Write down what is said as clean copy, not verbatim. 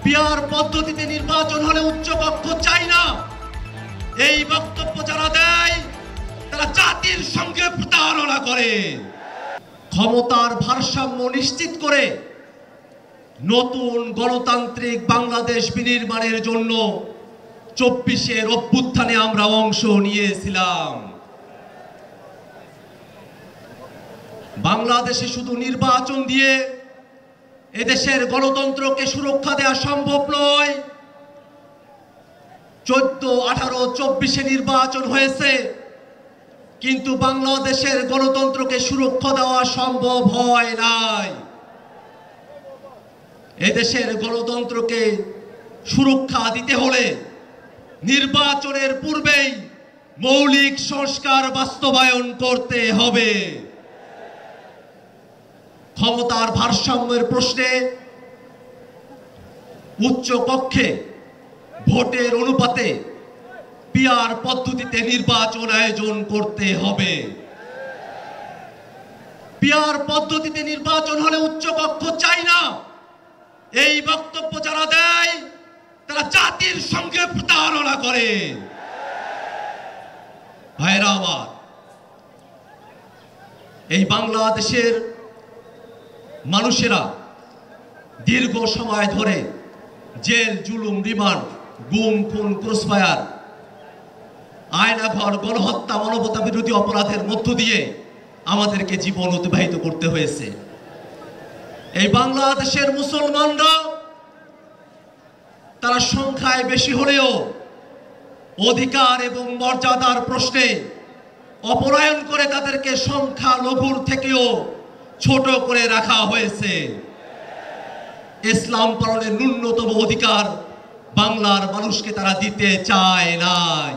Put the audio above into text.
PR পদ্ধতিতে নির্বাচন হলে উচ্চকক্ষ চাই না, এই বক্তব্য যারা দেয় তারা জাতির সঙ্গে প্রতারণা করে। ক্ষমতার ভারসাম্য নিশ্চিত করে নতুন গণতান্ত্রিক বাংলাদেশ বিনির্মাণের জন্য 24-এর অভ্যুত্থানে আমরা অংশ নিয়েছিলাম। বাংলাদেশে শুধু নির্বাচন দিয়ে এদেশের গণতন্ত্রকে সুরক্ষা দেওয়া সম্ভব নয়। 14, 18, 24-এ নির্বাচন হয়েছে, কিন্তু বাংলাদেশের গণতন্ত্রকে সুরক্ষা দেওয়া সম্ভব হয় নাই। এদেশের গণতন্ত্রকে সুরক্ষা দিতে হলে নির্বাচনের পূর্বেই মৌলিক সংস্কার বাস্তবায়ন করতে হবে। ক্ষমতার ভারসাম্যের প্রশ্নে উচ্চ কক্ষে ভোটের অনুপাতে পিআর পদ্ধতিতে নির্বাচন আয়োজন করতে হবে। পিআর পদ্ধতিতে নির্বাচন হলে উচ্চ কক্ষ চাই না, এই বক্তব্য যারা দেয় তারা জাতির সঙ্গে প্রতারণা করে। ভাইরা আমার, এই বাংলাদেশের মানুষেরা দীর্ঘ সময় ধরে জেল, জুলুম, রিমান্ড, গুম, খুন, ক্রসফায়ার, আয়নাঘর, গণহত্যা, মানবতা বিরোধী অপরাধের মধ্য দিয়ে আমাদেরকে জীবন অতিবাহিত করতে হয়েছে। এই বাংলাদেশের মুসলমানরা তারা সংখ্যায় বেশি হলেও অধিকার এবং মর্যাদার প্রশ্নে অপরায়ণ করে তাদেরকে সংখ্যালঘুর থেকেও ছোট করে রাখা হয়েছে। ইসলাম পালনের ন্যূনতম অধিকার বাংলার মানুষকে তারা দিতে চায় নাই।